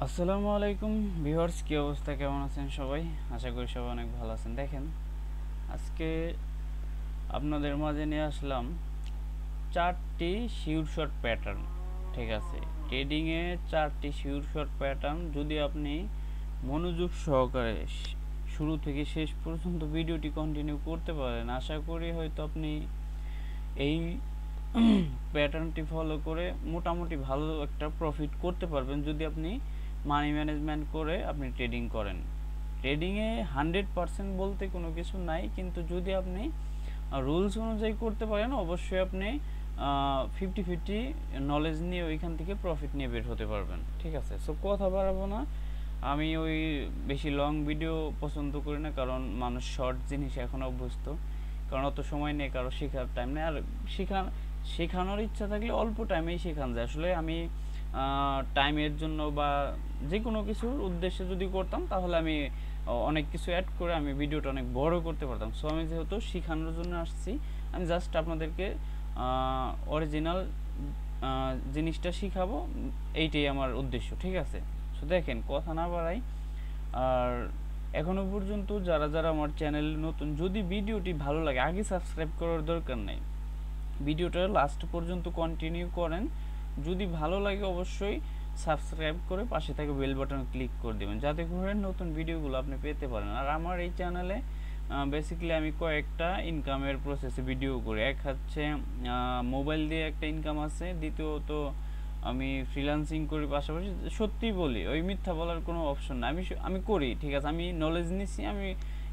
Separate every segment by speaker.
Speaker 1: আসসালামু আলাইকুম ভিউয়ার্স, কি অবস্থা, কেমন আছেন সবাই? আশা করি সবাই অনেক ভালো আছেন। দেখেন, আজকে আপনাদের মাঝে নিয়ে আসলাম 4টি শিওর শট প্যাটার্ন। ঠিক আছে, ট্রেডিংয়ে 4টি শিওর শট প্যাটার্ন যদি আপনি মনোযোগ সহকারে শুরু থেকে শেষ পর্যন্ত ভিডিওটি কন্টিনিউ করতে পারেন, আশা করি হয়তো আপনি এই প্যাটার্নটি ফলো করে মোটামুটি ভালো একটা প্রফিট করতে পারবেন যদি আপনি মানি ম্যানেজমেন্ট করে আপনি ট্রেডিং করেন। ট্রেডিংয়ে 100% বলতে কোনো কিছু নাই, কিন্তু যদি আপনি রুলস অনুযায়ী করতে পারেন অবশ্যই আপনি 50-50 নলেজ নিয়ে ওইখান থেকে প্রফিট নিয়ে বের হতে পারবেন। ঠিক আছে, সো কথা বাড়াবো না। আমি ওই বেশি লং ভিডিও পছন্দ করি না, কারণ মানুষ শর্ট জিনিস এখন অভ্যস্ত, কারণ অত সময় নেই, কারো শেখার টাইম নেই। আর শেখানোর ইচ্ছা থাকলে অল্প টাইমেই শেখান যায়। আসলে আমি টাইমের জন্য বা যে কোনো কিছুর উদ্দেশ্যে যদি করতাম তাহলে আমি অনেক কিছু অ্যাড করে আমি ভিডিওটা অনেক বড় করতে পারতাম। সো আমি যেহেতু শেখানোর জন্য আসছি, আমি জাস্ট আপনাদেরকে অরিজিনাল জিনিসটা শিখাবো, এইটাই আমার উদ্দেশ্য। ঠিক আছে, সো দেখেন, কথা না বাড়াই। আর এখনো পর্যন্ত যারা যারা আমার চ্যানেল নতুন, যদি ভিডিওটি ভালো লাগে আগে সাবস্ক্রাইব করার দরকার নেই, ভিডিওটা লাস্ট পর্যন্ত কন্টিনিউ করেন। যদি ভালো লাগে অবশ্যই সাবস্ক্রাইব করে পাশে থাকা বেল বাটন ক্লিক করে দেবেন, যাতে করে নতুন ভিডিওগুলো আপনি পেতে পারেন। আর আমার এই চ্যানেলে বেসিক্যালি আমি কয়েকটা ইনকামের প্রসেসে ভিডিও করি। এক হচ্ছে মোবাইল দিয়ে একটা ইনকাম আছে, দ্বিতীয়ত আমি ফ্রিল্যান্সিং করি পাশাপাশি। সত্যি বলি, ওই মিথ্যা বলার কোনো অপশন না, আমি করি। ঠিক আছে, আমি নলেজ নিছি, আমি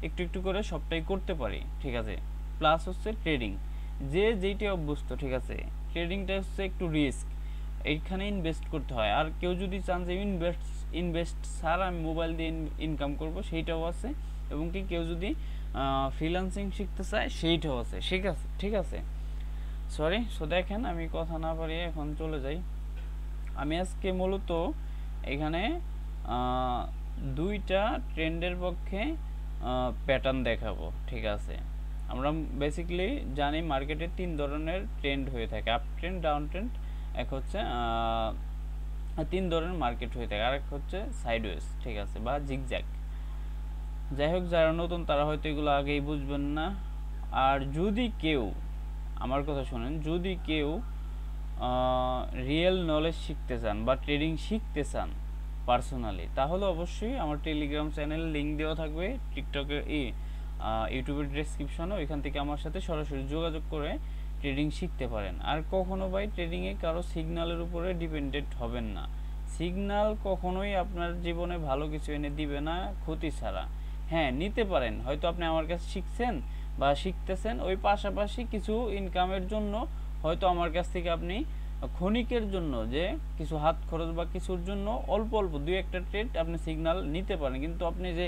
Speaker 1: একটু একটু করে সবটাই করতে পারি। ঠিক আছে, প্লাস হচ্ছে ট্রেডিং, যে যেইটা অভ্যস্ত। ঠিক আছে, ট্রেডিংটা হচ্ছে একটু রিস্ক, এইখানে ইনভেস্ট করতে হয়। আর কেউ যদি চান যে ইনভেস্ট ছাড়া আমি মোবাইল দিয়ে ইনকাম করব, সেইটাও আছে। এবং কি কেউ যদি ফ্রিল্যান্সিং শিখতে চায়, সেইটাও আছে। ঠিক আছে, ঠিক আছে, সরি। সো দেখেন, আমি কথা না বাড়িয়ে এখন চলে যাই। আমি আজকে মূলত এখানে দুইটা ট্রেন্ডের পক্ষে প্যাটার্ন দেখাবো। ঠিক আছে, আমরা বেসিক্যালি জানি মার্কেটে 3 ধরনের ট্রেন্ড হয়ে থাকে, আপ ট্রেন্ড, ডাউন ট্রেন্ড। এক হচ্ছে 3 ধরনের মার্কেট হয়ে থাকে, আর এক হচ্ছে সাইডওয়েজ। ঠিক আছে, বা জিগজ্যাগ। যাই হোক, যারা নতুন তারা হয়তো এগুলো আগেই বুঝবেন না। আর যদি কেউ, আমার কথা শোনেন, যদি কেউ রিয়েল নলেজ শিখতে চান বা ট্রেডিং শিখতে চান পার্সোনালি, তাহলে অবশ্যই আমার টেলিগ্রাম চ্যানেল লিঙ্ক দেওয়া থাকবে টিকটকের ইউটিউবের ডেসক্রিপশনে, ওইখান থেকে আমার সাথে সরাসরি যোগাযোগ করে ট্রেডিং শিখতে পারেন। আর কখনো ভাই ট্রেডিংয়ে কারো সিগন্যালের উপরে ডিপেন্ডেন্ট হবেন না। সিগন্যাল কখনোই আপনার জীবনে ভালো কিছু এনে দিবে না ক্ষতি ছাড়া। হ্যাঁ, নিতে পারেন, হয়তো আপনি আমার কাছে শিখছেন বা শিখতেছেন, ওই পাশাপাশি কিছু ইনকামের জন্য হয়তো আমার কাছ থেকে আপনি ক্ষণিকের জন্য যে কিছু হাত খরচ বা কিছুর জন্য অল্প অল্প 2-1টা ট্রেড আপনি সিগন্যাল নিতে পারেন, কিন্তু আপনি যে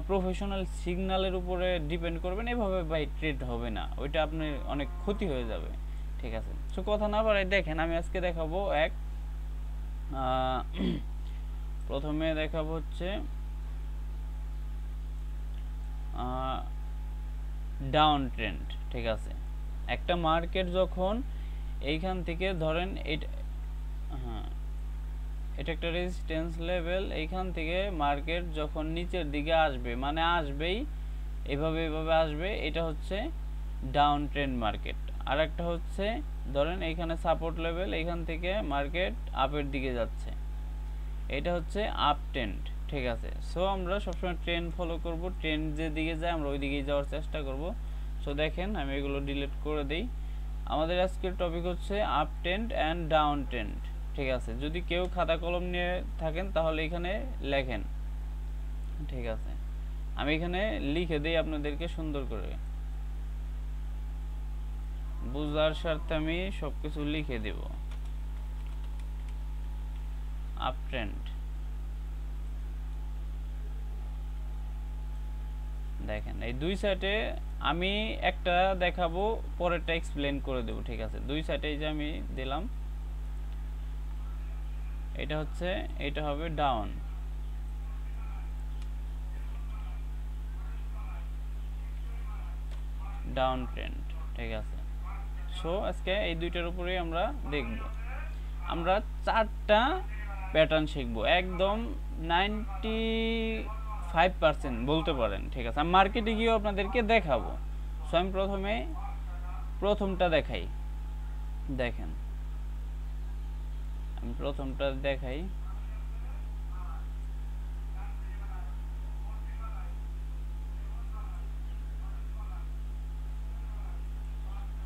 Speaker 1: প্রফেশনাল সিগন্যালের উপরে ডিপেন্ড করবেন, এভাবে বাই ট্রেড হবে না, ওইটা আপনার অনেক ক্ষতি হয়ে যাবে। ঠিক আছে, সো কথা না বাড়াই, দেখেন আমি আজকে দেখাবো প্রথমে দেখাবো হচ্ছে ডাউন ট্রেন্ড। ঠিক আছে, একটা মার্কেট যখন এইখান থেকে ধরেন হ্যাঁ, এটা একটা রেজিস্ট্যান্স লেভেল, এইখান থেকে মার্কেট যখন নিচের দিকে আসবে, মানে আসবেই, এভাবে এভাবে আসবে, এটা হচ্ছে ডাউন ট্রেন্ড মার্কেট। আর একটা হচ্ছে ধরেন এইখানে সাপোর্ট লেভেল, এইখান থেকে মার্কেট আপের দিকে যাচ্ছে, এটা হচ্ছে আপ ট্রেন্ড। ঠিক আছে, সো আমরা সবসময় ট্রেন্ড ফলো করব, ট্রেন্ড যে দিকে যায় আমরা ওই দিকেই যাওয়ার চেষ্টা করব। সো দেখেন, আমি এগুলো ডিলিট করে দিই। আমাদের আজকের টপিক হচ্ছে up trend and down trend. ঠিক আছে, যদি কেউ খাতা কলম নিয়ে থাকেন তাহলে এখানে লেখেন। ঠিক আছে, আমি এখানে লিখে দিই আপনাদেরকে সুন্দর করে বুঝার স্বার্থে, আমি সবকিছু লিখে দেব। আপ ট্রেন্ড, দেখেন এই দুই সাইডে আমি একটা দেখাবো, পরেরটা এক্সপ্লেন করে দেব। ঠিক আছে, দুই সাইডে যে আমি দিলাম, এটা হচ্ছে, এটা হবে ডাউন, ডাউন ট্রেন্ড। ঠিক আছে, সো আজকে এই দুইটার উপরেই আমরা দেখব। আমরা চারটা প্যাটার্ন শিখবো, একদম 95% বলতে পারেন। ঠিক আছে, আমি মার্কেটে গিয়েও আপনাদেরকে দেখাবো। সো আমি প্রথমটা দেখাই। দেখেন, আমি প্রথমটা দেখাই।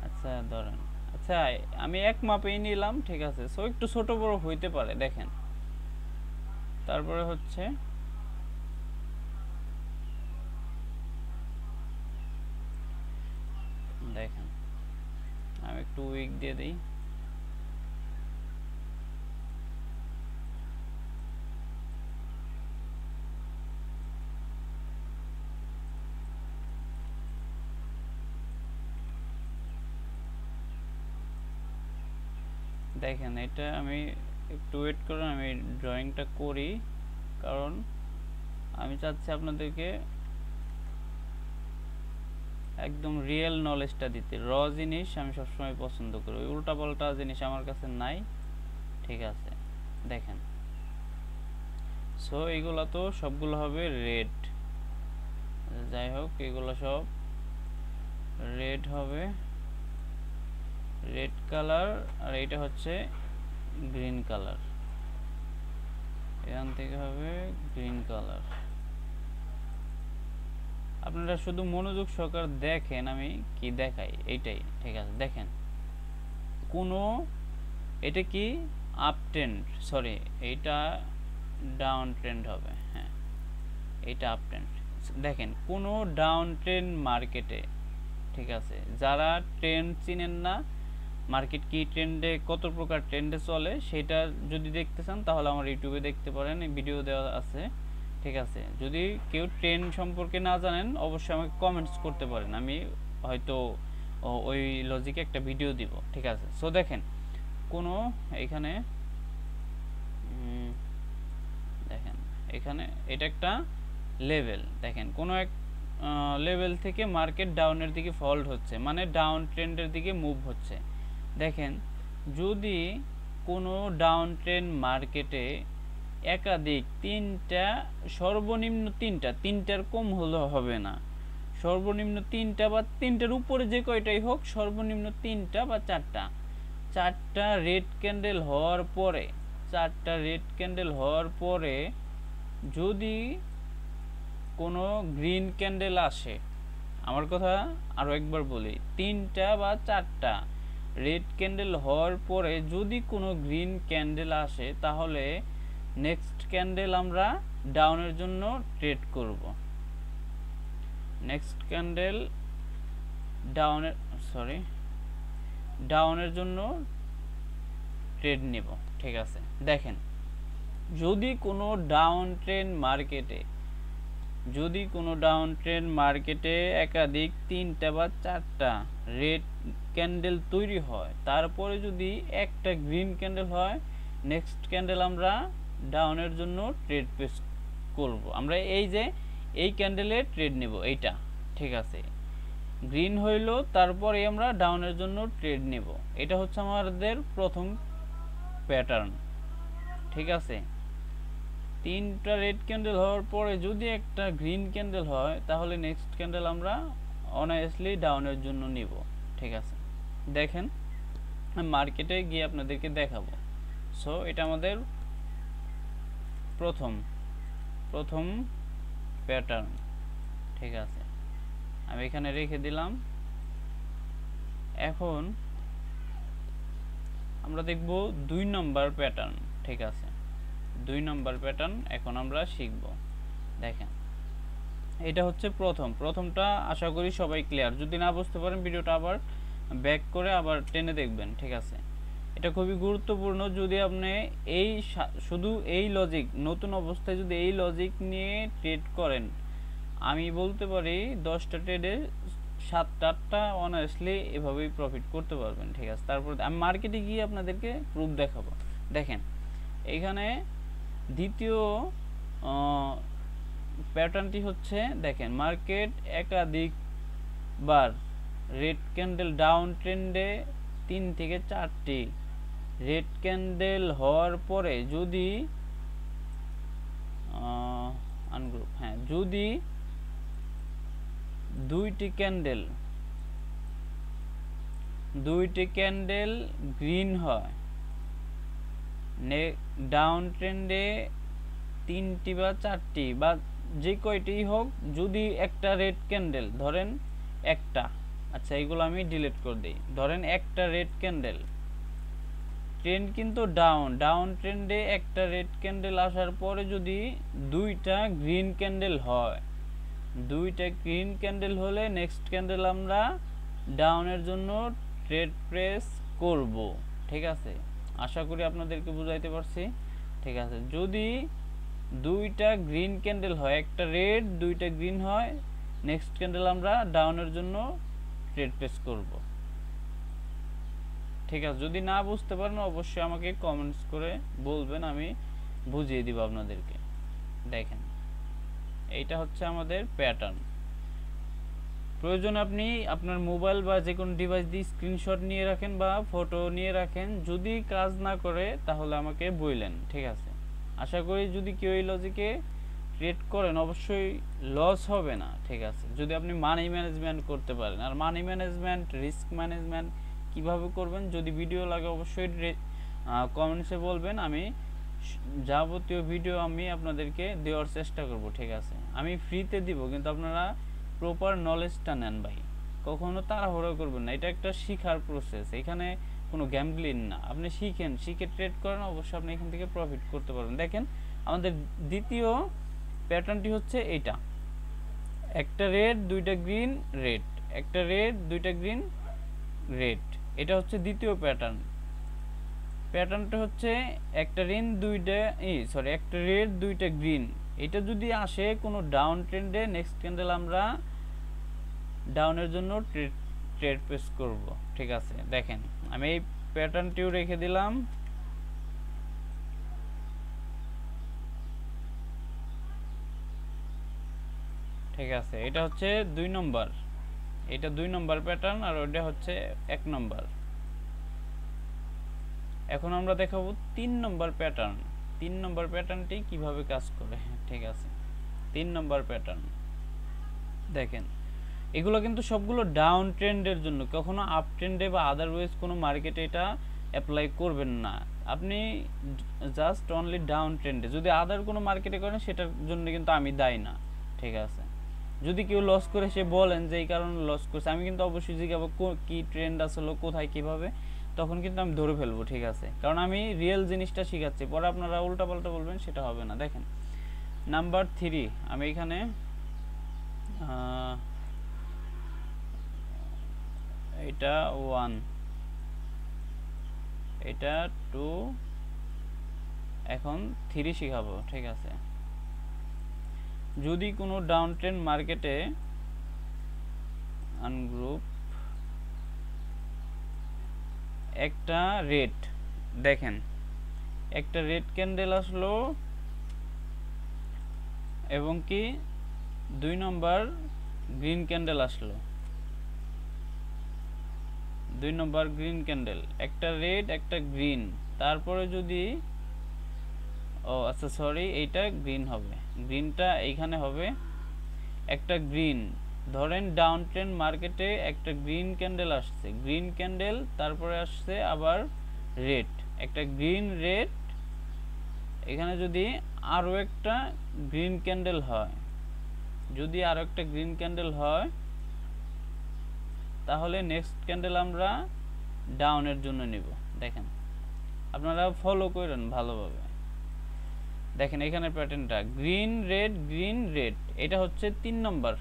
Speaker 1: আচ্ছা ধরেন, আচ্ছা আমি এক মাপেই নিলাম। ঠিক আছে, সো একটু ছোট বড় হইতে পারে। দেখেন, তারপরে হচ্ছে দেখেন, আমি একটু উইক দিয়ে দিই। দেখেন, এটা আমি একটু ওয়েট করুন, আমি ড্রয়িংটা করি, কারণ আমি চাচ্ছি আপনাদেরকে একদম রিয়েল নলেজটা দিতে। র জিনিস আমি সবসময় পছন্দ করি, উল্টা পাল্টা জিনিস আমার কাছে নাই। ঠিক আছে, দেখেন, সো এইগুলা তো সবগুলো হবে রেড। যাই হোক, এগুলো সব রেড হবে, রেড কালার। আর এইটা হচ্ছে গ্রিন কালার, এখান থেকে হবে গ্রিন কালার। আপনারা শুধু মনোযোগ সহকারে দেখেন আমি কি দেখাই, এইটাই। ঠিক আছে, দেখেন, কোনো এটা কি আপ ট্রেন্ড, সরি এইটা ডাউন ট্রেন্ড হবে। হ্যাঁ, এইটা আপ ট্রেন্ড। দেখেন, কোনো ডাউন ট্রেন্ড মার্কেটে, ঠিক আছে, যারা ট্রেন্ড চিনেন না, মার্কেট কি ট্রেন্ডে, কত প্রকার ট্রেন্ডে চলে, সেটা যদি দেখতে চান তাহলে আমার ইউটিউবে দেখতে পারেন, ভিডিও দেওয়া আছে। ঠিক আছে, যদি কেউ ট্রেন্ড সম্পর্কে না জানেন অবশ্যই আমাকে কমেন্টস করতে পারেন, আমি হয়তো ওই লজিকে একটা ভিডিও দিব। ঠিক আছে, সো দেখেন, কোনো এখানে দেখেন, এখানে এটা একটা লেভেল। দেখেন, কোনো এক লেভেল থেকে মার্কেট ডাউনের দিকে ফল্ট হচ্ছে, মানে ডাউন ট্রেন্ডের দিকে মুভ হচ্ছে। দেখেন, যদি কোনো ডাউন ট্রেন্ড মার্কেটে একাধিক তিনটা, সর্বনিম্ন তিনটার কম হলে হবে না, সর্বনিম্ন তিনটা বা তিনটার উপরে যে কয়টাই হোক, সর্বনিম্ন তিনটা বা চারটা রেড ক্যান্ডেল হওয়ার পরে, চারটা রেড ক্যান্ডেল হওয়ার পরে যদি কোনো গ্রিন ক্যান্ডেল আসে, আমার কথা আরও একবার বলি, তিনটা বা চারটা রেড ক্যান্ডেল হওয়ার পরে যদি কোনো গ্রিন ক্যান্ডেল আসে, তাহলে নেক্সট ক্যান্ডেল আমরা ডাউনের জন্য ট্রেড করব। নেক্সট ক্যান্ডেল ডাউনের জন্য ট্রেড নিব। ঠিক আছে, দেখেন, যদি কোনো ডাউন ট্রেন্ড মার্কেটে একাধিক তিনটা বা চারটা রেড ক্যান্ডেল তৈরি হয়, তারপরে যদি একটা গ্রিন ক্যান্ডেল হয়, নেক্সট ক্যান্ডেল আমরা ডাউনের জন্য ট্রেড পেস করব। আমরা এই ক্যান্ডেলে ট্রেড নেব, এইটা। ঠিক আছে, গ্রিন হইলো, তারপরে আমরা ডাউনের জন্য ট্রেড নেব। এটা হচ্ছে আমাদের প্রথম প্যাটার্ন। ঠিক আছে, তিনটা রেড ক্যান্ডেল হওয়ার পরে যদি একটা গ্রিন ক্যান্ডেল হয়, তাহলে নেক্সট ক্যান্ডেল আমরা অনায়াসলি ডাউনের জন্য নিব। ঠিক আছে, দেখেন, মার্কেটে গিয়ে আপনাদেরকে দেখাবো। সো এটা আমাদের প্রথম প্যাটার্ন। ঠিক আছে, আমি এখানে রেখে দিলাম। এখন আমরা দেখব 2 নম্বর প্যাটার্ন। ঠিক আছে, 2 নম্বর প্যাটার্ন এখন আমরা শিখব। দেখেন, এটা হচ্ছে প্রথমটা, আশা করি সবাই ক্লিয়ার। যদি না বুঝতে পারেন ভিডিওটা আবার ব্যাক করে আবার টেনে দেখবেন। ঠিক আছে, এটা খুবই গুরুত্বপূর্ণ। যদি আপনি শুধু এই লজিক, নতুন অবস্থায় যদি এই লজিক নিয়ে ট্রেড করেন, আমি বলতে পারি 10টা ট্রেডে 7-8টা অনায়াসলি এভাবেই প্রফিট করতে পারবেন। ঠিক আছে, তারপর আমি মার্কেটে গিয়ে আপনাদেরকে প্রুফ দেখাবো। দেখেন, এখানে দ্বিতীয় প্যাটার্নটি হচ্ছে, দেখেন, মার্কেট একাধিকবার রেড ক্যান্ডেল ডাউন ট্রেন্ডে 3 থেকে 4টি রেড ক্যান্ডেল হওয়ার পরে যদি আনগ্রুপ, হ্যাঁ, যদি দুইটি ক্যান্ডেল গ্রিন হয়, ডাউন ট্রেন্ডে 3টি বা 4টি বা যে কয়টি হোক, যদি একটা রেড ক্যান্ডেল ধরেন একটা, আচ্ছা এইগুলো আমি ডিলিট করে দিই, ধরেন একটা রেড ক্যান্ডেল, ট্রেন্ড কিন্তু ডাউন ট্রেন্ডে একটা রেড ক্যান্ডেল আসার পরে যদি দুইটা গ্রিন ক্যান্ডেল হয়, দুইটা গ্রিন ক্যান্ডেল হলে নেক্সট ক্যান্ডেল আমরা ডাউনের জন্য ট্রেড প্রেস করব। ঠিক আছে, আশা করি আপনাদেরকে বুঝাইতে পারছি। ঠিক আছে, যদি দুইটা গ্রিন ক্যান্ডেল হয়, একটা রেড দুইটা গ্রিন হয়, নেক্সট ক্যান্ডেল আমরা ডাউনের জন্য ট্রেড প্রেস করব। ঠিক আছে, যদি না বুঝতে পারেন অবশ্যই আমাকে কমেন্টস করে বলবেন, আমি বুঝিয়ে দিব আপনাদেরকে। দেখেন, এইটা হচ্ছে আমাদের প্যাটার্ন। প্রয়োজন আপনি আপনার মোবাইল বা যে কোনো ডিভাইস দিয়ে স্ক্রিনশট নিয়ে রাখেন বা ফটো নিয়ে রাখেন, যদি কাজ না করে তাহলে আমাকে বললেন। ঠিক আছে, আশা করি যদি কেউ এই লজিকে ট্রেড করেন অবশ্যই লস হবে না। ঠিক আছে, যদি আপনি মানি ম্যানেজমেন্ট করতে পারেন। আর মানি ম্যানেজমেন্ট, রিস্ক ম্যানেজমেন্ট কিভাবে করবেন, যদি ভিডিও লাগে অবশ্যই কমেন্টসে বলবেন, আমি যাবতীয় ভিডিও আমি আপনাদেরকে দেওয়ার চেষ্টা করব। ঠিক আছে, আমি ফ্রিতে দিব, কিন্তু আপনারা প্রপার নলেজটা নেন ভাই, কখনো তাড়াহুড়ো করবেন না, এটা একটা শিখার প্রসেস, এখানে কোনো গ্যাম্বলিং না। আপনি শিখে ট্রেড করেন, অবশ্যই আপনি এখান থেকে প্রফিট করতে পারবেন। দেখেন, আমাদের দ্বিতীয় প্যাটার্নটি হচ্ছে এইটা, একটা রেড দুইটা গ্রিন, রেড, একটা রেড দুইটা গ্রিন, রেড, এটা হচ্ছে দ্বিতীয় প্যাটার্নটা হচ্ছে একটা একটা রেড দুইটা গ্রিন। এটা যদি আসে কোনো ডাউন ট্রেন্ডে, নেক্সট ক্যান্ডেল আমরা ডাউনের জন্য ট্রেড প্রেস করব। ঠিক আছে, দেখেন আমি এই প্যাটার্নটিও রেখে দিলাম। ঠিক আছে, এটা হচ্ছে 2 নম্বর, এটা 2 নম্বর প্যাটার্ন, আর ওইটা হচ্ছে 1 নম্বর। এখন আমরা দেখাবো 3 নম্বর প্যাটার্ন। 3 নম্বর প্যাটার্নটি কিভাবে কাজ করে। ঠিক আছে, 3 নম্বর প্যাটার্ন দেখেন, এগুলো কিন্তু সবগুলো ডাউন ট্রেন্ডের জন্য, কখনো আপ ট্রেন্ডে বা আদারওয়াইজ কোনো মার্কেটে এটা অ্যাপ্লাই করবেন না। আপনি জাস্ট অনলি ডাউন ট্রেন্ডে, যদি আদার কোনো মার্কেটে করেন সেটার জন্য কিন্তু আমি দায়ী না। ঠিক আছে, যদি কেউ লস করে সে বলেন যে এই কারণে লস করছে, আমি কিন্তু অবশ্যই জিজ্ঞাসা কি ট্রেন্ড আসলো, কোথায় কিভাবে, তখন কিন্তু আমি ধরে ফেলবো। ঠিক আছে, কারণ আমি রিয়েল জিনিসটা শিখাচ্ছি, পরে আপনারা উল্টাপাল্টা বলবেন সেটা হবে না। দেখেন নাম্বার 3, আমি এখানে এটা 1, এটা 2, এখন 3 শিখাবো। ঠিক আছে, যদি কোনো ডাউন ট্রেন্ড মার্কেটে আনগ্রুপ একটা রেড, দেখেন একটা রেড ক্যান্ডেল আসলো এবং কি 2 নম্বর গ্রিন ক্যান্ডেল আসলো, 2 নম্বর গ্রিন ক্যান্ডেল, একটা রেড একটা গ্রিন, তারপরে যদি আচ্ছা সরি, এইটা গ্রিন হবে, গ্রিনটা এইখানে হবে, একটা গ্রিন, ধরেন ডাউন ট্রেন্ড মার্কেটে একটা গ্রিন ক্যান্ডেল আসছে, গ্রিন ক্যান্ডেল, তারপরে আসছে আবার রেড, একটা গ্রিন রেড, এখানে যদি আরও একটা গ্রিন ক্যান্ডেল হয়, যদি আরও একটা গ্রিন ক্যান্ডেল হয়, তাহলে নেক্সট ক্যান্ডেল আমরা ডাউনের জন্য নিব। দেখেন আপনারা ফলো করেন ভালোভাবে। দেখেন এখানে প্যাটার্নটা গ্রিন রেড গ্রিন রেড, এটা হচ্ছে 3 নম্বর।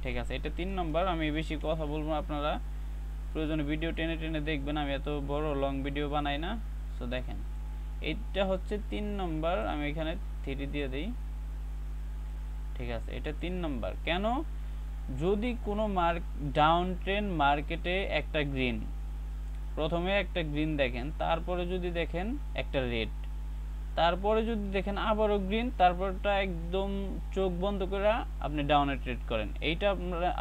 Speaker 1: ঠিক আছে, এটা 3 নম্বর। আমি বেশি কথা বলবো, আপনারা প্রয়োজনে ভিডিও টেনে টেনে দেখবেন, আমি এত বড় লং ভিডিও বানাই না। সো দেখেন এটা হচ্ছে 3 নম্বর, আমি এখানে 3 দিয়ে দিই। ঠিক আছে, এটা 3 নম্বর। কেন? যদি কোনো ডাউন ট্রেন্ড মার্কেটে একটা গ্রিন, প্রথমে একটা গ্রিন দেখেন, তারপরে যদি দেখেন একটা রেড, তারপরে যদি দেখেন আবারও গ্রিন, তারপরটা একদম চোখ বন্ধ করে আপনি ডাউনে ট্রেড করেন, এইটা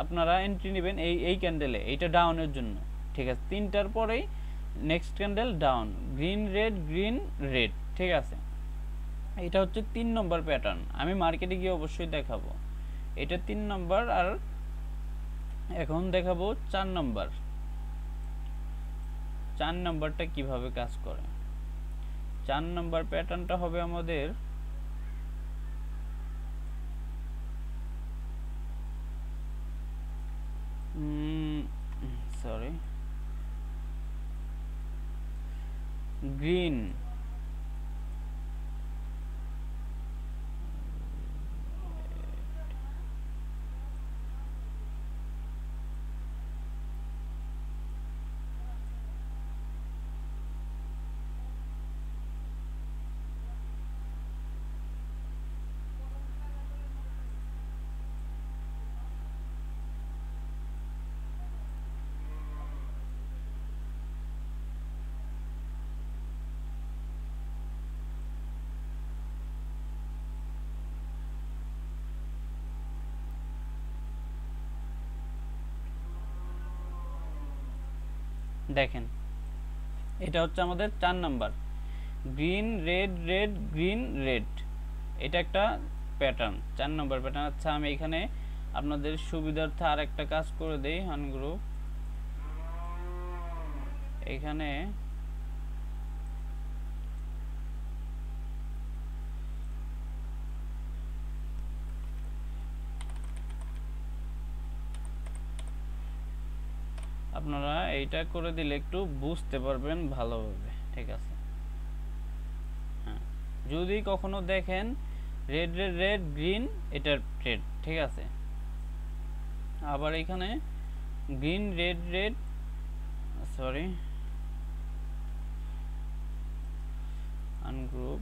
Speaker 1: আপনারা এন্ট্রি নেবেন এই ক্যান্ডেলে, এইটা ডাউনের জন্য। ঠিক আছে, 3টার পরেই next candle down, green red green red, ঠিক আছে। এটা হচ্ছে 3 নম্বর প্যাটার্ন, আমি মার্কেটে গিয়ে অবশ্যই দেখাবো। এটা 3 নম্বর, আর এখন দেখাবো 4 নম্বর। 4 নম্বরটা কিভাবে কাজ করে। 4 নম্বর প্যাটার্নটা হবে আমাদের সরি গ্রিন, দেখেন এটা হচ্ছে আমাদের 4 number, green red red green red, এটা একটা প্যাটার্ন, 4 নম্বর প্যাটার্ন। আচ্ছা আমি এখানে আপনাদের সুবিধার্থে আর একটা কাজ করে দেই, গ্রুপ এখানে আপনারা এইটা করে দিলে একটু বুঝতে পারবেন ভালোভাবে, ঠিক আছে। হ্যাঁ, যদি কখনো দেখেন রেড রেড রেড গ্রিন, এটা রেড, ঠিক আছে। আবার এখানে green red red, sorry ungroup,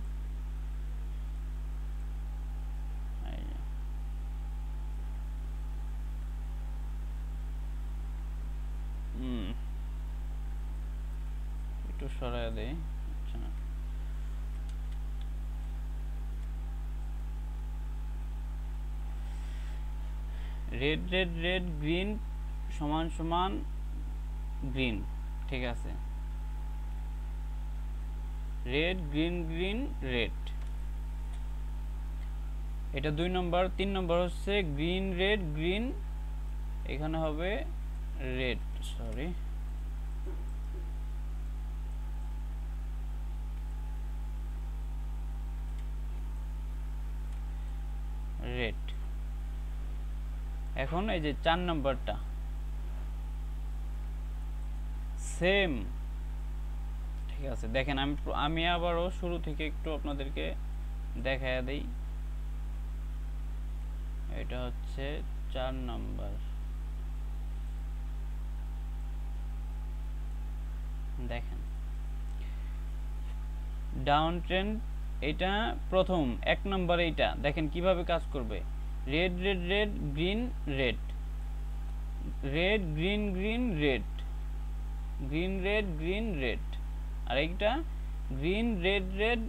Speaker 1: একটু সরাই দেই। আচ্ছা রেড রেড রেড গ্রিন সমান সমান গ্রিন, ঠিক আছে। রেড গ্রিন গ্রিন রেড, এটা 2 নম্বর। 3 নম্বর হচ্ছে গ্রিন রেড গ্রিন, এখানে হবে রেড, সরি রেড। এখন এই যে 4 নম্বরটা সেম, ঠিক আছে। দেখেন আমি আবারও শুরু থেকে একটু আপনাদেরকে দেখায়া দেই। এটা হচ্ছে 4 নম্বর, দেখেন ডাউন ট্রেন্ড, এটা প্রথম 1 নম্বর। এইটা দেখেন কিভাবে কাজ করবে, red red red green red, red green green red, green red green red, আর এইটা green red red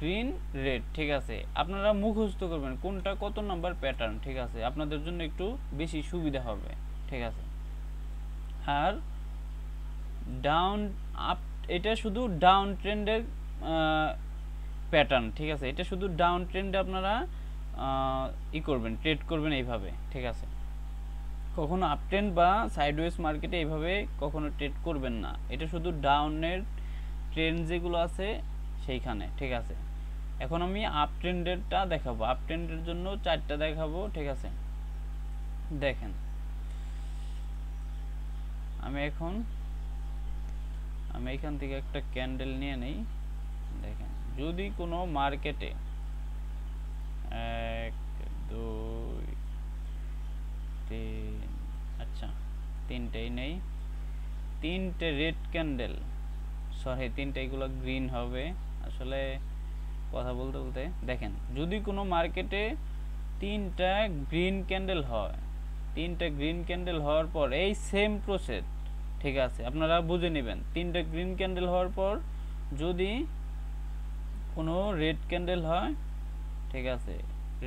Speaker 1: green red, ঠিক আছে। আপনারা মুখস্থ করবেন কোনটা কত নাম্বার প্যাটার্ন, ঠিক আছে, আপনাদের জন্য একটু বেশি সুবিধা হবে, ঠিক আছে। আর ডাউন আপ, এটা শুধু ডাউন ট্রেন্ডের প্যাটার্ন, ঠিক আছে। এটা শুধু ডাউন ট্রেন্ডে আপনারা করবেন, ট্রেড করবেন এইভাবে, ঠিক আছে। কখনো আপ ট্রেন্ড বা সাইডওয়েজ মার্কেটে এইভাবে কখনো ট্রেড করবেন না, এটা শুধু ডাউনের ট্রেন্ড যেগুলো আছে সেইখানে, ঠিক আছে। এখন আমি আপ ট্রেন্ডেরটা দেখাবো, আপ ট্রেন্ডের জন্য 4টা দেখাবো, ঠিক আছে। দেখেন আমি এখান থেকে একটা ক্যান্ডেল নিয়ে নেই। দেখেন যদি কোনো মার্কেটে 1 2 3, আচ্ছা 3টেই নেই, 3টে রেড ক্যান্ডেল, সরি 3টে এগুলো গ্রিন হবে আসলে কথা বলতে বলতে। দেখেন যদি কোনো মার্কেটে 3টা গ্রিন ক্যান্ডেল হয়, 3টা গ্রিন ক্যান্ডেল হওয়ার পর এই সেম প্রসেস, ঠিক আছে, আপনারা বুঝে নেবেন। 3টা গ্রিন ক্যান্ডেল হওয়ার পর যদি কোনো রেড ক্যান্ডেল হয়, ঠিক আছে,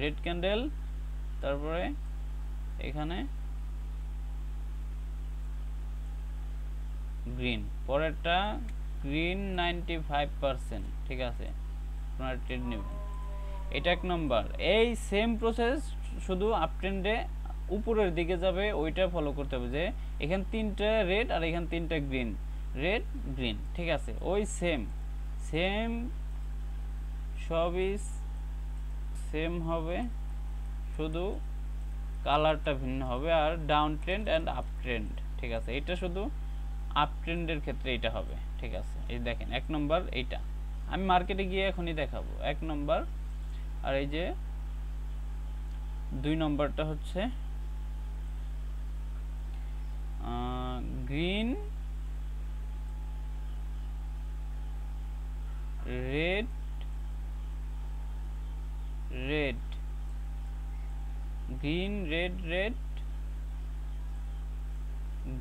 Speaker 1: রেড ক্যান্ডেল, তারপরে এখানে গ্রিন, পরেরটা গ্রিন 95%, ঠিক আছে, আপনারা ট্রেড নেবেন। এটা 1 নম্বর। এই সেম প্রসেস, শুধু আপ ট্রেন্ডে উপরের দিকে যাবে, ওইটা ফলো করতে হবে, যে এখানে 3টা রেড আর এখানে 3টা গ্রিন, রেড গ্রিন, ঠিক আছে, ওই সেম সেম সবই সেম হবে, শুধু কালারটা ভিন্ন হবে। আর down trend and up trend, ঠিক আছে, এটা শুধু আপ ট্রেন্ডের ক্ষেত্রে এটা হবে, ঠিক আছে। এই দেখেন 1 নম্বর, এইটা আমি মার্কেটে গিয়ে এখনই দেখাবো 1 নম্বর। আর এই যে 2 নম্বরটা হচ্ছে green red red, green red red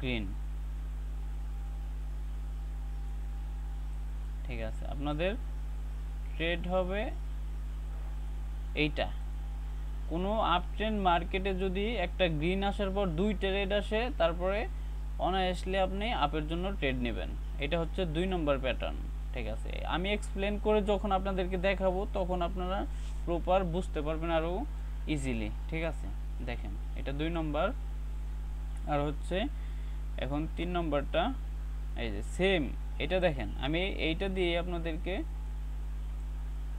Speaker 1: green, ঠিক আছে। আপনাদের ট্রেড হবে এইটা। কোনো আপ ট্রেন্ড মার্কেটে যদি একটা গ্রিন আসার পর 2টা রেড আসে, তারপরে অনায়াসলি আপনি আপের জন্য ট্রেড নেবেন। এটা হচ্ছে 2 নম্বর প্যাটার্ন, ঠিক আছে। আমি এক্সপ্লেন করে যখন আপনাদেরকে দেখাবো তখন আপনারা প্রপার বুঝতে পারবেন আরও ইজিলি, ঠিক আছে। দেখেন এটা 2 নম্বর। আর হচ্ছে এখন 3 নম্বরটা, এই যে সেম, এটা দেখেন আমি এইটা দিয়ে আপনাদেরকে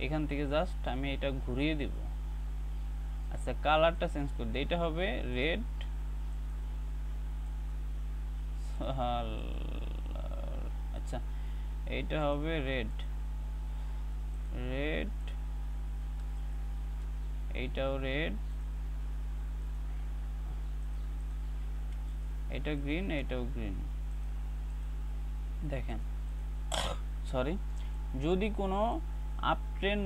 Speaker 1: এখান থেকে জাস্ট আমি এটা ঘুরিয়ে দিব। আচ্ছা, কালারটা চেঞ্জ করে দিই, এটা হবে রেড, আচ্ছা এইটা হবে রেড রেড, এইটাও রেড, এটা গ্রিন, এটাও গ্রিন। দেখেন, সরি, যদি কোনো আপ ট্রেন্ড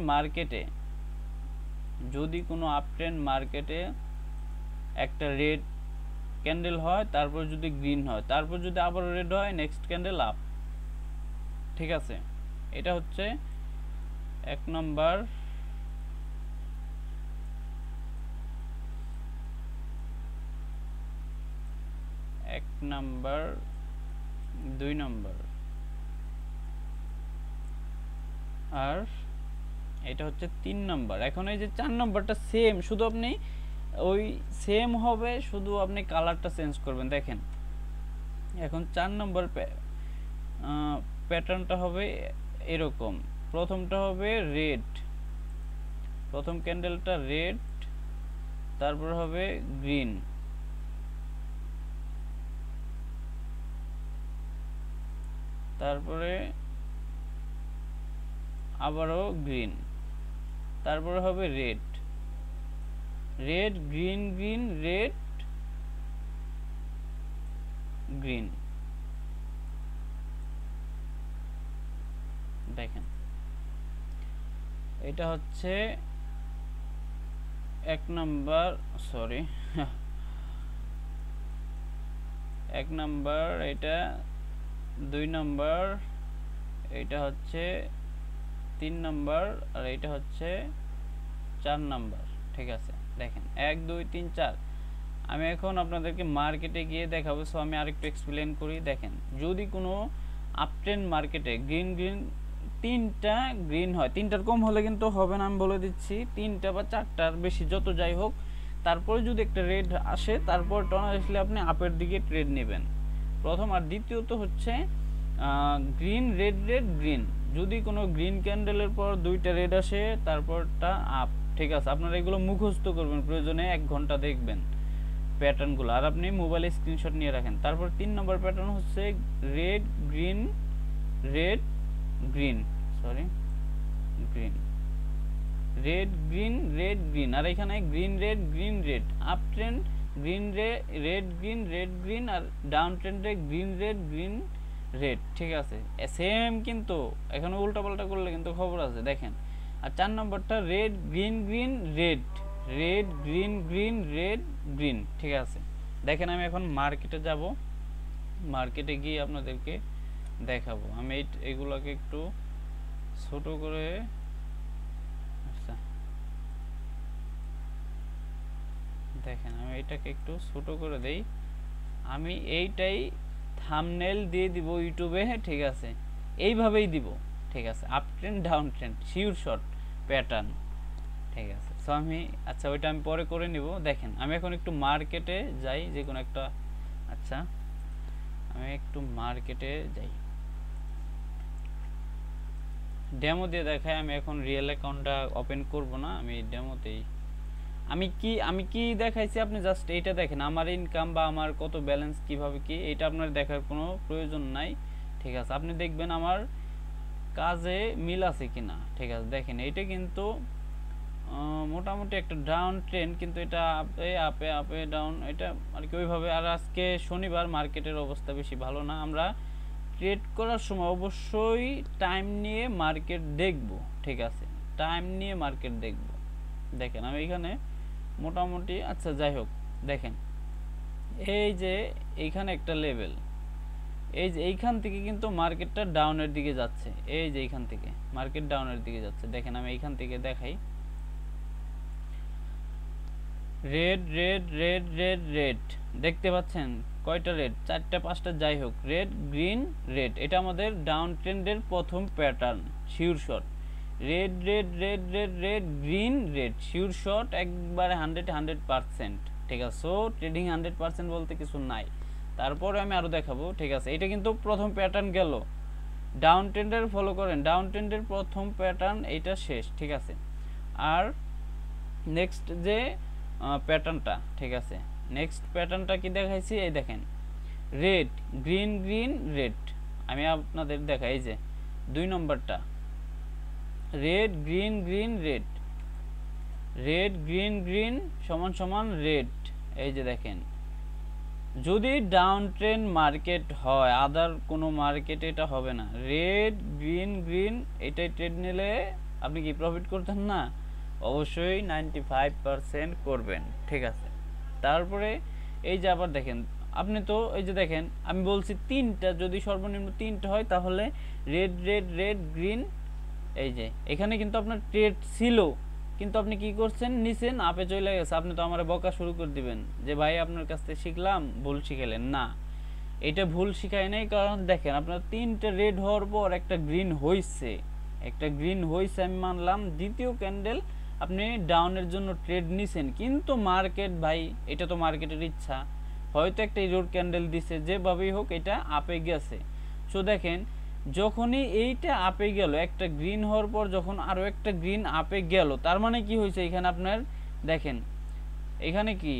Speaker 1: মার্কেটে একটা রেড ক্যান্ডেল হয়, তারপর যদি গ্রিন হয়, তারপর যদি আবার রেড হয়, নেক্সট ক্যান্ডেল আপ, ঠিক আছে। এটা হচ্ছে 1 নম্বর। এক নাম্বার, 2 নম্বর, আর এটা হচ্ছে 3 নম্বর। এখন এই যে 4 নম্বরটা সেম, শুধু আপনি ওই সেম হবে, শুধু আপনি কালারটা চেঞ্জ করবেন। দেখেন এখন 4 নম্বর প্যাটার্নটা হবে এরকম। প্রথমটা হবে রেড, প্রথম ক্যান্ডেলটা রেড, তারপর হবে গ্রিন, তারপরে আবারও গ্রিন, তারপরে হবে red, red green green red green. দেখেন এটা হচ্ছে 1 নম্বর, সরি 1 নম্বর, এটা 2 নম্বর, এটা হচ্ছে 3 নম্বর, আর এটা হচ্ছে 4 নম্বর, ঠিক আছে। দেখেন 1 2 3 4। আমি এখন আপনাদেরকে মার্কেটে গিয়ে দেখাবো, সো আমি আরেকটু এক্সপ্লেন করি। দেখেন যদি কোনো আপ ট্রেন্ড মার্কেটে গ্রিন গ্রিন 3টা গ্রিন হয়, 3টার কম হলে কিন্তু হবে না, আমি বলে দিচ্ছি, 3টা বা 4টার বেশি যত যাই হোক, তারপরে যদি একটা রেড আসে, তারপর টর্ন আসলে আপনি আপের দিকে ট্রেড নেবেন, প্রথম। আর দ্বিতীয়ত হচ্ছে গ্রিন রেড রেড গ্রিন, যদি কোনো গ্রিন ক্যান্ডেলের পর 2টা রেড আসে, তারপরটা আপ, ঠিক আছে। আপনারা এগুলো মুখস্থ করবেন, প্রয়োজনে 1 ঘন্টা দেখবেন প্যাটার্নগুলো, আর আপনি মোবাইলে স্ক্রিনশট নিয়ে রাখেন। তারপর 3 নম্বর প্যাটার্ন হচ্ছে red green red green, sorry green, red green red green, আর এখানে green red green red. Up trend green red green red green, আর ডাউন ট্রেন্ডে গ্রিন রেড গ্রিন রেড, ঠিক আছে। সেম, কিন্তু এখানে উল্টাপাল্টা করলে কিন্তু খবর আছে। দেখেন, আর 4 নম্বরটা red green green red, red green green red green, ঠিক আছে। দেখেন আমি এখন মার্কেটে যাব, মার্কেটে গিয়ে আপনাদেরকে দেখাবো। আমি এগুলোকে একটু ছোট করে, আচ্ছা দেখেন আমি এটাকে একটু ছোট করে দেই। আমি এইটাই থাম্বনেল দিয়ে দিব ইউটিউবে, ঠিক আছে, এইভাবেই দিব, ঠিক আছে, up trend down trend sure shot pattern, ঠিক আছে। সো আমি আচ্ছা ওইটা আমি পরে করে নিব। দেখেন আমি এখন একটু মার্কেটে যাই, যে কোনো একটা, আচ্ছা আমি একটু মার্কেটে যাই, ডেমো দিয়ে দেখাই। আমি এখন রিয়েল অ্যাকাউন্টটা ওপেন করব না, আমি ডেমোতেই আমি কি দেখাইছি আপনি জাস্ট এইটা দেখেন, আমার ইনকাম বা আমার কত ব্যালেন্স কিভাবে কি, এটা আপনার দেখার কোনো প্রয়োজন নাই, ঠিক আছে। আপনি দেখবেন আমার কাজে মিল আছে কিনা, ঠিক আছে। দেখেন এইটা কিন্তু মোটামুটি একটা ডাউন ট্রেন্ড, কিন্তু এটা আপে আপে আপে ডাউন, এটা আর কি ওইভাবে। আর আজকে শনিবার, মার্কেটের অবস্থা বেশি ভালো না। আমরা ট্রেড করার সময় অবশ্যই টাইম নিয়ে মার্কেট দেখব, ঠিক আছে, টাইম নিয়ে মার্কেট দেখব। দেখেন আমি এখানে মোটামুটি, আচ্ছা যাই হোক, দেখেন এই যে এইখানে একটা লেভেল, এই যে এইখান থেকে কিন্তু মার্কেটটা ডাউনের দিকে যাচ্ছে, এই যে এইখান থেকে মার্কেট ডাউনের দিকে যাচ্ছে। দেখেন আমি এইখান থেকে দেখাই, red red red red red, দেখতে পাচ্ছেন কয়টা রেড, 4টা 5টা, যাই হোক, রেড গ্রিন রেড, এটা আমাদের ডাউন ট্রেন্ডের প্রথম pattern, sure shot. Red red red red red green red, sure shot একবারে 100%, ঠিক আছে। সো ট্রেডিং 100% বলতে কিছু নাই। তারপরে আমি আরও দেখাবো, ঠিক আছে। এটা কিন্তু প্রথম প্যাটার্ন গেল, ডাউন ট্রেন্ডের ফলো করেন, ডাউন ট্রেন্ডের প্রথম প্যাটার্ন এইটা শেষ, ঠিক আছে। আর নেক্সট যে প্যাটার্নটা, ঠিক আছে, নেক্সট প্যাটার্নটা কি দেখাইছি, এই দেখেন রেড গ্রিন গ্রিন রেড, আমি আপনাদের দেখাই, এই যে 2 নম্বরটা, red green green red, red green green সমান সমান রেড, এই যে দেখেন। যদি ডাউন ট্রেন্ড মার্কেট হয়, আদার কোনো মার্কেটে এটা হবে না। রেড গ্রিন গ্রিন এটাই ট্রেড নিলে আপনি কি প্রফিট করতেন না? অবশ্যই 95% করবেন, ঠিক আছে। তারপরে এই যে আবার দেখেন, আপনি তো এই যে দেখেন আমি বলছি 3টা, যদি সর্বনিম্ন 3টা হয় তাহলে রেড রেড রেড গ্রিন, এই যে এখানে কিন্তু আপনার ট্রেড ছিল, কিন্তু আপনি কি করছেন, নিছেন, আপে চলে গেছে। আপনি তো আমার বকা শুরু করে দিবেন যে ভাই আপনার কাছ থেকে শিখলাম, ভুল শিখাইলেন না। এটা ভুল শিখাই নাই, কারণ দেখেন আপনার 3টা রেড হওয়ার পর একটা গ্রিন হইছে, একটা গ্রিন হইছে আমি মানলাম, দ্বিতীয় ক্যান্ডেল আপনি ডাউনের জন্য ট্রেড নিছেন, কিন্তু মার্কেট ভাই, এটা তো মার্কেটের ইচ্ছা, হয়তো একটা ইরোর ক্যান্ডেল দিছে, যেভাবেই হোক এটা আপে গেছে। সো দেখেন যখনই এইটা আপে গেল, একটা গ্রিন হওয়ার পর যখন আরো একটা গ্রিন আপে গেল, তার মানে কি হয়েছে, এখানে আপনার দেখেন এখানে কি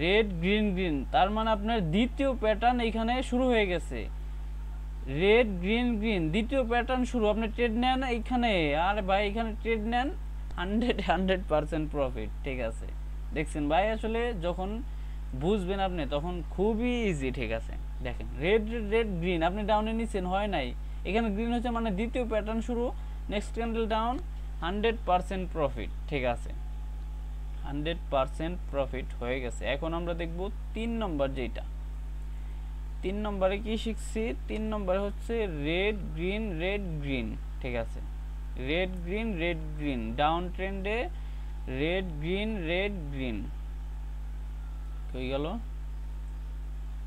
Speaker 1: রেড গ্রিন গ্রিন, তার মানে আপনার দ্বিতীয় প্যাটার্ন এখানে শুরু হয়ে গেছে। রেড গ্রিন গ্রিন দ্বিতীয় প্যাটার্ন শুরু, আপনি ট্রেড নেন এইখানে, আর ভাই এখানে ট্রেড নেন 100% প্রফিট, ঠিক আছে। দেখছেন ভাই, আসলে যখন বুঝবেন আপনি তখন খুবই ইজি, ঠিক আছে। দেখেন রেড রেড গ্রিন আপনি ডাউনে নিচ্ছেন, হয় নাই, এখানে গ্রিন হচ্ছে, মানে দ্বিতীয় প্যাটার্ন শুরু, নেক্সট ক্যান্ডেল ডাউন, 100% প্রফিট, ঠিক আছে, 100% প্রফিট হয়ে গেছে। এখন আমরা দেখব 3 নম্বর, যেটা 3 নম্বরে কি শিখছি, 3 নম্বরে হচ্ছে রেড গ্রিন রেড গ্রিন, ঠিক আছে, red green red green, down ট্রেন্ডে রেড গ্রিন রেড গ্রিন হয়ে গেল,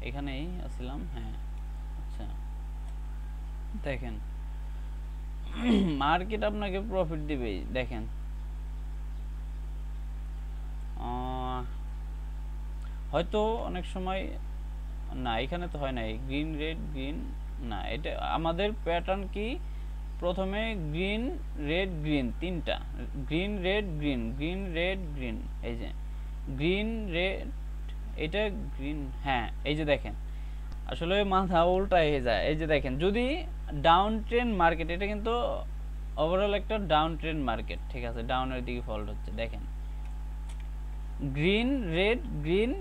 Speaker 1: এখানেই আসলাম, হ্যাঁ। আচ্ছা দেখেন মার্কেট আপনাকে প্রফিট দিবে, দেখেন হয়তো অনেক সময় না, এখানে তো হয় নাই গ্রিন রেড গ্রিন, না, এটা আমাদের প্যাটার্ন কি, প্রথমে গ্রিন রেড গ্রিন, 3টা green red green, green red green, এই যে গ্রিন রেড, এটা গ্রিন, হ্যাঁ। এই যে দেখেন আসলে মাথা উল্টা হয়ে যায়। এই যে দেখেন যদি ডাউন ট্রেন্ড মার্কেট, এটা কিন্তু ওভারঅল একটা ডাউন ট্রেন্ড মার্কেট, ঠিক আছে, ডাউনের দিকে ফল্ট হচ্ছে। দেখেন গ্রিন রেড গ্রিন,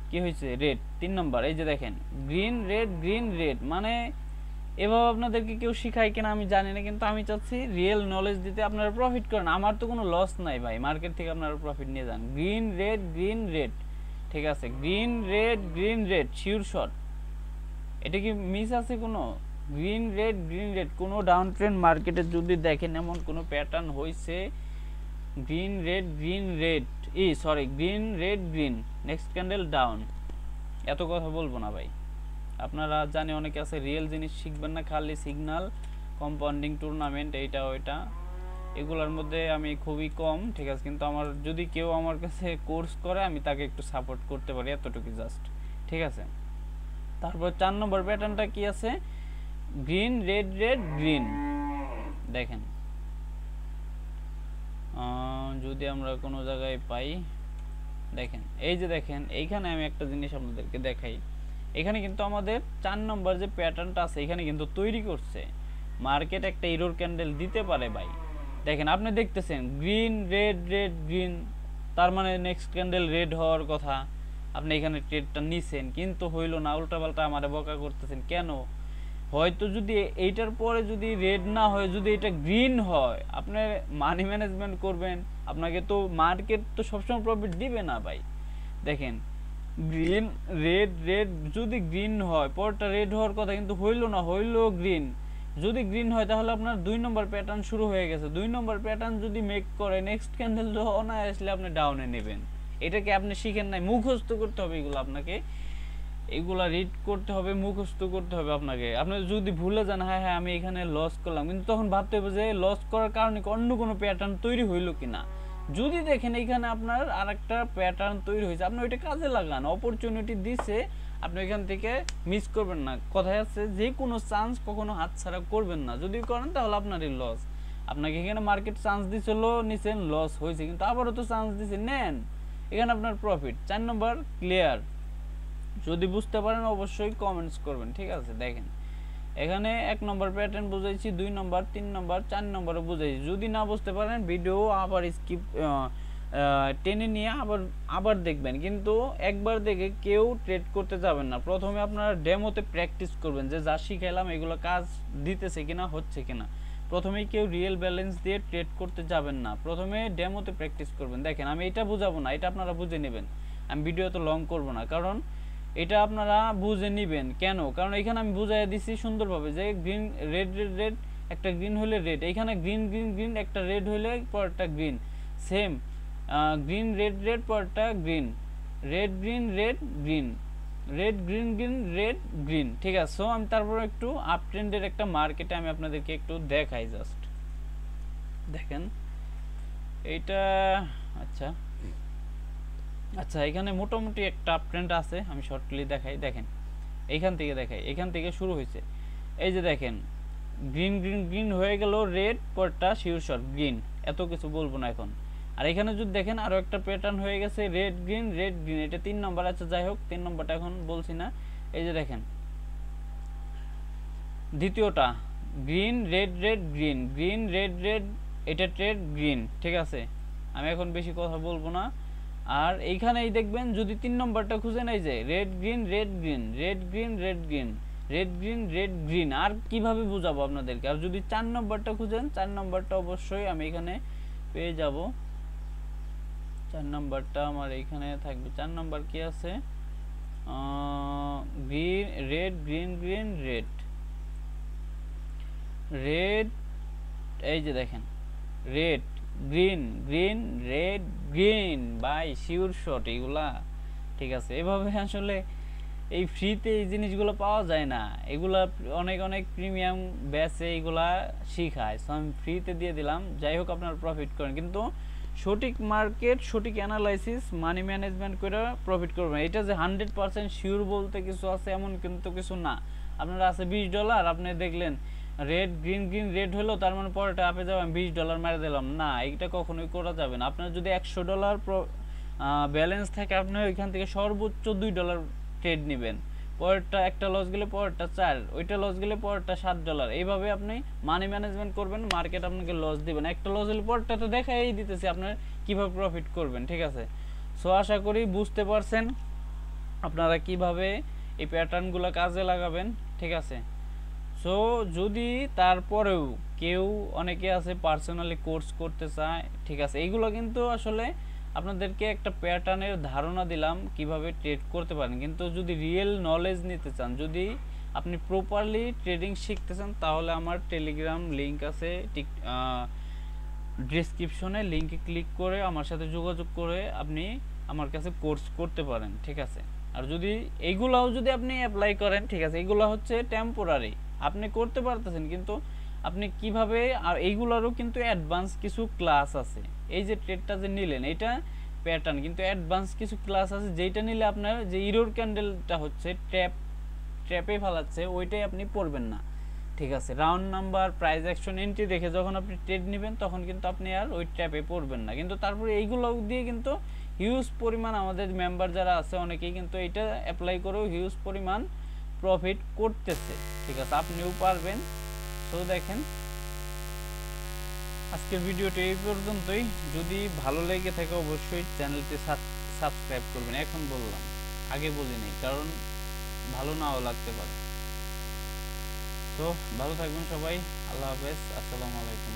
Speaker 1: কি হয়েছে, রেড 3 নম্বর, এই যে দেখেন গ্রিন রেড গ্রিন রেড, মানে এভাবে আপনাদেরকে কেউ শিখায় কিনা আমি জানি না, কিন্তু আমি চাচ্ছি রিয়েল নলেজ দিতে, আপনারা প্রফিট করেন, আমার তো কোনো লস নাই ভাই, মার্কেট থেকে আপনারা প্রফিট নিয়ে যান। গ্রিন রেড গ্রিন রেড, ঠিক আছে, green red green red sure shot, এটা কি মিস আছে কোনো? গ্রিন রেড গ্রিন রেড, কোনো ডাউন ট্রেন্ড মার্কেটে যদি দেখেন এমন কোনো প্যাটার্ন হয়েছে, green red green red, sorry green red green, next candle down, এত কথা বলবো না ভাই, আপনারা জানি অনেকে আছে রিয়েল জিনিস শিখবেন না, খালি সিগন্যাল, কম্পাউন্ডিং, টুর্নামেন্ট, এইটা ওইটা, এগুলোর মধ্যে আমি খুবই কম, ঠিক আছে। কিন্তু আমার যদি কেউ আমার কাছে কোর্স করে আমি তাকে একটু সাপোর্ট করতে পারি, এতটুকু জাস্ট, ঠিক আছে। তারপর 4 নম্বর প্যাটার্নটা কি আছে, গ্রিন রেড রেড গ্রিন। দেখেন যদি আমরা কোনো জায়গায় পাই, দেখেন এই যে দেখেন এইখানে আমি একটা জিনিস আপনাদেরকে দেখাই। এখানে কিন্তু আমাদের 4 নম্বর যে প্যাটার্নটা আছে এখানে কিন্তু তৈরি করছে মার্কেট একটা এরর ক্যান্ডেল দিতে পারে ভাই। দেখেন আপনি দেখতেছেন গ্রিন রেড রেড গ্রিন, তার মানে নেক্সট ক্যান্ডেল রেড হওয়ার কথা। আপনি এখানে ট্রেডটা নিছেন কিন্তু হইল না, উল্টাপাল্টা আমারে বকা করতেছেন কেন? হয়তো যদি এইটার পরে যদি রেড না হয়, যদি এটা গ্রিন হয়, আপনি মানি ম্যানেজমেন্ট করবেন, আপনাকে তো মার্কেট তো সবসময় প্রফিট দিবে না ভাই। দেখেন গ্রিন রেড রেড, যদি গ্রিন হয় পরটা রেড হওয়ার কথা কিন্তু হইল না, হইল গ্রিন। যদি গ্রিন হয় তাহলে আপনার 2 নম্বর প্যাটার্ন শুরু হয়ে গেছে। 2 নম্বর প্যাটার্ন যদি মেক করে নেক্সট ক্যান্ডেল না আসলে আপনি ডাউনে নেবেন। এটাকে আপনি শিখেন নাই, মুখস্থ করতে হবে এগুলো আপনাকে, এগুলা রিড করতে হবে, মুখস্থ করতে হবে আপনাকে। আপনি যদি ভুলে যান হ্যাঁ হ্যাঁ আমি এখানে লস করলাম, কিন্তু তখন ভাবতে হবে যে লস করার কারণে অন্য কোনো প্যাটার্ন তৈরি হইলো কিনা। যদি দেখেন এখানে আপনার আরেকটা প্যাটার্ন তৈরি হয়েছে, আপনি ওইটা কাজে লাগান, অপরচুনিটি দিছে, আপনি এখান থেকে মিস করবেন না। কথায় আছে যে কোনো চান্স কখনো হাতছাড়া করবেন না, যদি করেন তাহলে আপনারই লস। আপনাকে এখানে মার্কেট চান্স দিছিল, নিছেন, লস হয়েছে, কিন্তু আবারও তো চান্স দিছে, নেন, এখানে আপনার প্রফিট। 4 নম্বর ক্লিয়ার? যদি বুঝতে পারেন অবশ্যই কমেন্টস করবেন, ঠিক আছে। দেখেন এখানে 1 নম্বর প্যাটার্ন বুঝাইছি, 2 নম্বর, 3 নম্বর, 4 নম্বরে বুঝাইছি। যদি না বুঝতে পারেন ভিডিও আবার স্কিপ টেনে নিয়ে আবার দেখবেন, কিন্তু একবার দেখে কেউ ট্রেড করতে যাবেন না। প্রথমে আপনারা ডেমোতে প্র্যাকটিস করবেন যে যা শিখাইলাম এগুলো কাজ দিতেছে কিনা, হচ্ছে কিনা। প্রথমেই কেউ রিয়েল ব্যালেন্স দিয়ে ট্রেড করতে যাবেন না, প্রথমে ডেমোতে প্র্যাকটিস করবেন। দেখেন আমি এটা বুঝাবো না, এটা আপনারা বুঝে নেবেন, আমি ভিডিও তো লং করব না, কারণ এটা আপনারা বুঝে নেবেন কেন, কারণ এখানে আমি বুঝাই দিছি সুন্দরভাবে যে গ্রিন রেড রেড রেড, একটা গ্রিন হলে রেড, এখানে গ্রিন গ্রিন গ্রিন, একটা রেড হলে পরটা green, same green red red পরটা green, red green red green, red green green red green, ঠিক আছে। সো আমি তারপর একটু আপ ট্রেন্ডের একটা মার্কেটে আমি আপনাদেরকে একটু দেখাই, জাস্ট দেখেন এইটা। আচ্ছা আচ্ছা, এখানে মোটামুটি একটা আপ ট্রেন্ড আছে, আমি শর্টলি দেখাই। দেখেন এইখান থেকে দেখাই, এখান থেকে শুরু হয়েছে, এই যে দেখেন গ্রিন গ্রিন গ্রিন হয়ে গেল, রেড পরটা শিওর শর্ট গ্রিন, এত কিছু বলবো না এখন। আর এখানে যদি দেখেন আরো একটা প্যাটার্ন হয়ে গেছে, রেড গ্রিন, এটা 3 নম্বর। আচ্ছা যাই হোক, 3 নম্বরটা এখন বলছি না। এই যে দেখেন দ্বিতীয়টা green red red green, green red red, এটা ট্রেড গ্রিন, ঠিক আছে। আমি এখন বেশি কথা বলবো না। আর এইখানেই দেখবেন যদি 3 নম্বরটা খুঁজে নেই যে red green red green, red green red green, red green red green, আর কিভাবে বুঝাবো আপনাদেরকে। আর যদি 4 নম্বরটা খুঁজেন, 4 নম্বরটা অবশ্যই আমি এখানে পেয়ে যাব। 4 নম্বরটা আমার এইখানে থাকবে। 4 নম্বর কি আছে, green red green green red red, এই যে দেখেন red green green red green, by sure shot এগুলা, ঠিক আছে। এভাবে আসলে এই ফ্রিতে এই জিনিসগুলো পাওয়া যায় না, এগুলা অনেক অনেক প্রিমিয়াম ব্যাচে এগুলা শিখায়, সো আমি ফ্রিতে দিয়ে দিলাম। যাই হোক আপনারা প্রফিট করেন, কিন্তু সঠিক মার্কেট, সঠিক অ্যানালাইসিস, মানি ম্যানেজমেন্ট করে প্রফিট করবেন। এটা যে 100% শিওর বলতে কিছু আছে এমন কিন্তু কিছু না। আপনারা আছে $20, আপনি দেখলেন রেড গ্রিন গ্রিন রেড হলো, তার মানে পরেটা আপে যাবেন $20 মেরে দিলাম, না এটা কখনোই করা যাবে না। আপনার যদি $100 ব্যালেন্স থাকে, আপনি ওইখান থেকে সর্বোচ্চ $2 ট্রেড নেবেন, পরেরটা একটা লস গেলে পরেরটা 4, ওইটা লস গেলে পরেরটা $7, এইভাবে আপনি মানি ম্যানেজমেন্ট করবেন, মার্কেট আপনাকে লস দিবেন। একটা লস হলে পরেরটা তো দেখাই দিতেছে আপনার কিভাবে প্রফিট করবেন, ঠিক আছে। সো আশা করি বুঝতে পারছেন আপনারা কিভাবে এই প্যাটার্নগুলো কাজে লাগাবেন, ঠিক আছে। সো যদি তারপরেও কেউ, অনেকে আছে পার্সোনালি কোর্স করতে চায়, ঠিক আছে, এইগুলো কিন্তু আসলে আপনাদেরকে একটা প্যাটার্নের ধারণা দিলাম কিভাবে ট্রেড করতে পারেন। কিন্তু যদি রিয়েল নলেজ নিতে চান, যদি আপনি প্রপারলি ট্রেডিং শিখতে চান, তাহলে আমার টেলিগ্রাম লিংক আছে ডেসক্রিপশনে, লিংকে ক্লিক করে আমার সাথে যোগাযোগ করে আপনি আমার কাছে কোর্স করতে পারেন, ঠিক আছে। আর যদি এইগুলাও যদি আপনি অ্যাপ্লাই করেন, ঠিক আছে, এইগুলা হচ্ছে টেম্পোরারি, আপনি করতে পারতেছেন, কিন্তু আপনি কিভাবে, আর এইগুলারও কিন্তু অ্যাডভান্স কিছু ক্লাস আছে। এই যে ট্রেডটা যে নিলেন এটা প্যাটার্ন, কিন্তু অ্যাডভান্স কিছু ক্লাস আছে যেটা নিলে আপনার যে ইরোর ক্যান্ডেলটা হচ্ছে ট্র্যাপে ফেলাচ্ছে, ওইটাই আপনি পড়বেন না। ঠিক আছে, round number, price action, entry দেখে যখন আপনি ট্রেড নেবেন তখন কিন্তু আপনি আর ওই ট্র্যাপে পড়বেন না। কিন্তু তারপরে এইগুলো দিয়ে কিন্তু হিউজ পরিমাণ আমাদের মেম্বার যারা আছে অনেকেই কিন্তু এটা অ্যাপ্লাই করেও হিউজ পরিমাণ প্রফিট করতেছে। ঠিক আছে, আপনিও পারবেন। সো দেখেন, আজকের ভিডিওটি এই পর্যন্তই। যদি ভালো লেগে থাকে অবশ্যই চ্যানেলটি সাবস্ক্রাইব করবেন। এখন বললাম, আগে বলি নাই, কারণ ভালো নাও লাগতে পারে। তো ভালো থাকবেন সবাই, আল্লাহ হাফেজ, আসসালামু আলাইকুম।